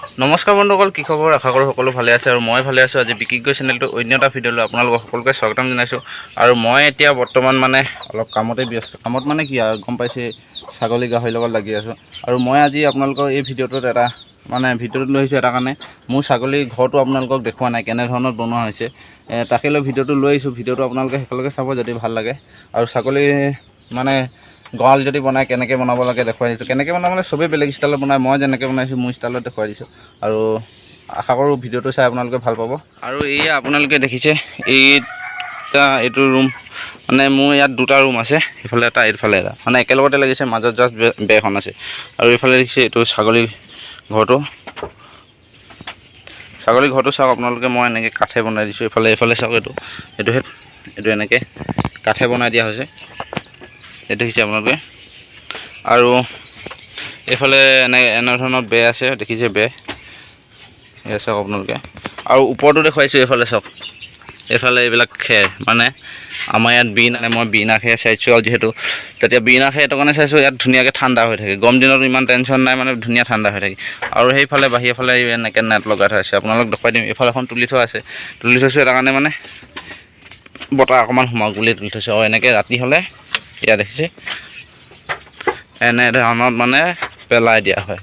নমস্কাৰ বন্ধুসকল, কি খবৰ? আশা কৰোঁ সকলো ভালে আছে আৰু মই ভালে আছোঁ। আজি বিকি গগৈ চেনেলটো অন্য এটা ভিডিঅ'লৈ আপোনালোকক সকলোকে স্বাগতম জনাইছোঁ। আৰু মই এতিয়া বৰ্তমান মানে অলপ কামতে ব্যস্ত। কামত মানে কি আৰু গম পাইছে, ছাগলী গাহৰিৰ লগত লাগি আছোঁ। আৰু মই আজি আপোনালোকৰ এই ভিডিঅ'টোত ভিডিঅ'টোত লৈ আহিছোঁ এটা কাৰণে মোৰ ছাগলীৰ ঘৰটো আপোনালোকক দেখুওৱা নাই, কেনেধৰণত বনোৱা হৈছে তাকে লৈ ভিডিঅ'টো লৈ আহিছোঁ। ভিডিঅ'টো আপোনালোকে সকলোকে চাব যদি ভাল লাগে। আৰু ছাগলী মানে গঁৰাল যদি বনায় কেনেকৈ বনাব লাগে দেখুৱাই দিছোঁ। কেনেকৈ বনাবলৈ চবেই বেলেগ ষ্টাইলত বনায়, মই যেনেকৈ বনাইছোঁ মোৰ ষ্টাইলত দেখুৱাই দিছোঁ। আৰু আশা কৰোঁ ভিডিঅ'টো চাই আপোনালোকে ভাল পাব। আৰু এয়া আপোনালোকে দেখিছে এইটো ৰুম, মানে মোৰ ইয়াত দুটা ৰুম আছে, ইফালে এটা এইফালে এটা, মানে একেলগতে লাগিছে, মাজত জাষ্ট বেৰখন আছে। আৰু এইফালে দেখিছে এইটো ছাগলীৰ ঘৰটো চাওক আপোনালোকে, মই এনেকৈ কাঠে বনাই দিছোঁ। এইফালে চাওক, এইটো এনেকৈ কাঠে বনাই দিয়া হৈছে, এইটো দেখিছে আপোনালোকে। আৰু এইফালে এনে ধৰণৰ বেৰ আছে, দেখিছে বেৰ, এয়া চাওক আপোনালোকে। আৰু ওপৰতো দেখুৱাইছোঁ, এইফালে চাওক, এইফালে এইবিলাক খেৰ, মানে আমাৰ ইয়াত মই বিনা খেৰ চাইছোঁ। আৰু যিহেতু তেতিয়া বিনা খেৰ এইটো কাৰণে চাইছোঁ, ইয়াত ধুনীয়াকৈ ঠাণ্ডা হৈ থাকে, গৰম দিনত ইমান টেনশ্যন নাই, মানে ধুনীয়া ঠাণ্ডা হৈ থাকে। আৰু সেইফালে বাহিৰৰ ফালে এনেকৈ নেট লগাই থোৱা আছে, আপোনালোক দেখুৱাই দিম। এইফালে এখন তুলি থৈছোঁ এটা কাৰণে, মানে বতাহ অকণমান সোমাওক বুলি তুলি থৈছোঁ। আৰু এনেকৈ ৰাতি হ'লে ইয়াত দেখিছে এনেধৰণত মানে পেলাই দিয়া হয়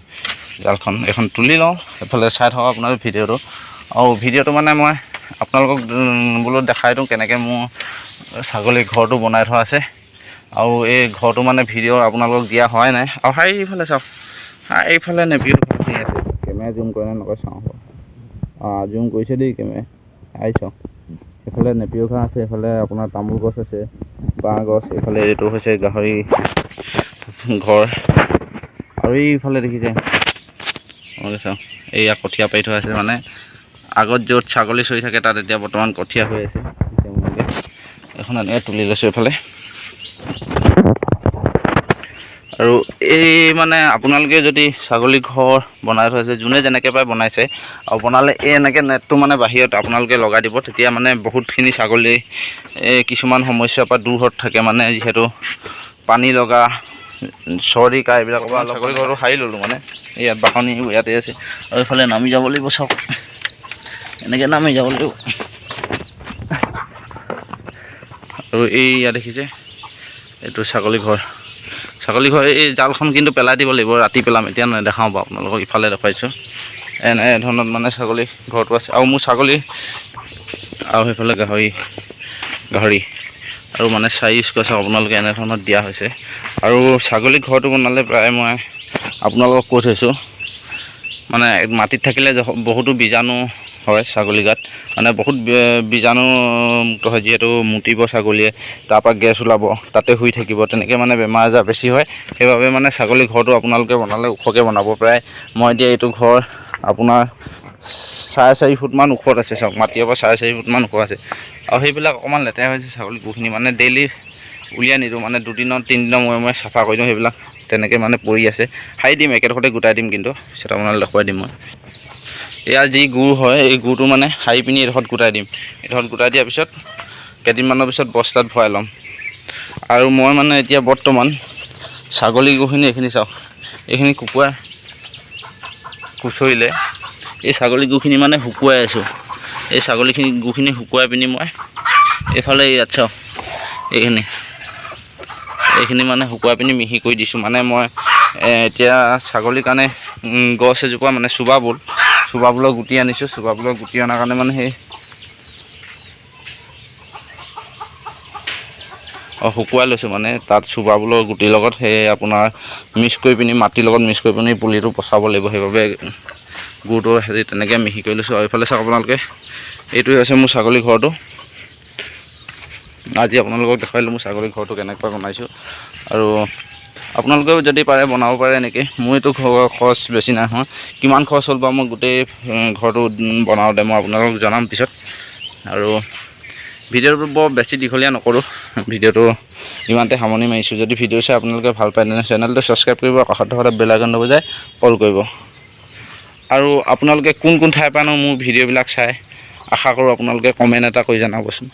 জালখন। এখন তুলি লওঁ, এইফালে চাই থাকক আপোনালোকে ভিডিঅ'টো। আৰু ভিডিঅ'টো মানে মই আপোনালোকক বোলো দেখাই দিওঁ কেনেকৈ মোৰ ছাগলী ঘৰটো বনাই থোৱা আছে। আৰু এই ঘৰটো মানে ভিডিঅ' আপোনালোকক দিয়া হোৱাই নাই। আৰু এইফালে চাওক, এইফালে নেপিও আছে, কেমেৰা জুম কৰে নে নকৰে চাওঁ। জুম কৰিছে দেই কেমেৰা, চাওক। এইফালে নেপিও ঘাঁহ আছে, এইফালে আপোনাৰ তামোল গছ আছে, বাঁহ গছ, এইফালে এইটো হৈছে গাহৰি ঘৰ। আৰু এইফালে দেখিছে চাওক, এইয়া কঠীয়া পাৰি থোৱা আছে, মানে আগত য'ত ছাগলী চৰি থাকে তাত এতিয়া বৰ্তমান কঠীয়া হৈ আছে। এখন এনেকৈ তুলি লৈছোঁ এইফালে। আৰু এই মানে আপোনালোকে যদি ছাগলী ঘৰ বনাই থৈছে, যোনে যেনেকৈ পাই বনাইছে, আৰু বনালে এনেকৈ নেটটো মানে বাহিৰত আপোনালোকে লগাই দিব, তেতিয়া মানে বহুতখিনি ছাগলী কিছুমান সমস্যাৰ পৰা দূৰত থাকে, মানে যিহেতু পানী লগা, চৰ্দি কাহ এইবিলাকৰ পৰা। ছাগলী ঘৰটো সাৰি ল'লোঁ, মানে ইয়াত বাকনি ইয়াতে আছে। আৰু এইফালে নামি যাব লাগিব, চাওক, এনেকৈ নামি যাব লাগিব। আৰু ইয়াত দেখিছে এইটো ছাগলী ঘৰ। এই জালখন কিন্তু পেলাই দিব লাগিব, ৰাতি পেলাম, এতিয়া নেদেখাওঁ বাৰু আপোনালোকক। ইফালে দেখুৱাইছোঁ এনেধৰণত মানে ছাগলী ঘৰটো আছে। আৰু মোৰ ছাগলী, আৰু সেইফালে গাহৰি আৰু মানে চাইজ কৈছে আপোনালোকে, এনেধৰণত দিয়া হৈছে। আৰু ছাগলী ঘৰটো বনালে প্ৰায় মই আপোনালোকক কৈ থৈছোঁ, মানে মাটিত থাকিলে বহুতো বীজাণু হয় ছাগলী গাত, মানে বহুত বীজাণুমুক্ত হয়, যিহেতু মুতিব ছাগলীয়ে, তাৰপৰা গেছ ওলাব, তাতে শুই থাকিব, তেনেকৈ মানে বেমাৰ আজাৰ বেছি হয়। সেইবাবে মানে ছাগলী ঘৰটো আপোনালোকে বনালে ওখকৈ বনাব। প্ৰায় মই এতিয়া এইটো ঘৰ আপোনাৰ 4.5 ফুটমান ওখত আছে, চাওক, মাটিৰ পৰা 4.5 ফুটমান ওখ আছে। আৰু সেইবিলাক অকণমান লেতেৰা হৈছে, ছাগলী গুখিনি মানে ডেইলি উলিয়াই নিদিওঁ, মানে 2-3 দিনৰ মূৰে চাফা কৰি দিওঁ। সেইবিলাক তেনেকৈ মানে পৰি আছে, সাৰি দিম, একেডোখৰতে গোটাই দিম, কিন্তু পিছত আপোনালোকে দেখুৱাই দিম মই। ইয়াৰ যি গুৰ হয়, এই গুৰটো মানে সাৰি পিনি এডোখৰত গোটাই দিম। এডোখৰত গোটাই দিয়াৰ পিছত কেইদিনমানৰ পিছত বস্তাত ভৰাই ল'ম। আৰু মই মানে এতিয়া বৰ্তমান ছাগলী গুখিনি, এইখিনি চাওক, এইখিনি কুকুৰাই খুচৰিলে, এই ছাগলী গুখিনি মানে শুকুৱাই আছোঁ। এই গুখিনি শুকুৱাই পিনি মই এইফালে ইয়াত চাওক, এইখিনি মানে শুকুৱাই পিনি মিহি কৰি দিছোঁ। মানে মই এতিয়া ছাগলীৰ কাৰণে গছ এজোপা, মানে চুবাবোলৰ গুটি আনিছোঁ। চুবাবোলৰ গুটি অনাৰ কাৰণে মানে সেই শুকুৱাই লৈছোঁ, মানে তাত চুবাবোলৰ গুটিৰ লগত সেই আপোনাৰ মিক্স কৰি পিনি, মাটিৰ লগত মিক্স কৰি পিনি পুলিটো পচাব লাগিব। সেইবাবে গুৰটো হেৰি তেনেকৈ মিহি কৰি লৈছোঁ। আৰু এইফালে চাওক আপোনালোকে, এইটোৱে হৈছে মোৰ ছাগলী ঘৰটো। আজি আপোনালোকক দেখুৱাইলোঁ মোৰ ছাগলী ঘৰটো কেনেকৈ বনাইছোঁ। আৰু আপোনালোকেও যদি পাৰে বনাব পাৰে এনেকৈ। মোৰ এইটো খৰচ বেছি নাই হোৱা, কিমান খৰচ হ'ল বাৰু মই গোটেই ঘৰটো বনাওঁতে মই আপোনালোকক জনাম পিছত। আৰু ভিডিঅ'টো বৰ বেছি দীঘলীয়া নকৰোঁ, ভিডিঅ'টো ইমানতে সামৰণি মাৰিছোঁ। যদি ভিডিঅ' চাই আপোনালোকে ভাল পায়, তেনে চেনেলটো ছাবস্ক্ৰাইব কৰিব, কাষত থকা বেল আইকনটো বজাই কল কৰিব। আৰু আপোনালোকে কোন ঠাইৰ পৰানো মোৰ ভিডিঅ'বিলাক চাই, আশা কৰোঁ আপোনালোকে কমেণ্ট এটা কৰি জনাবচোন।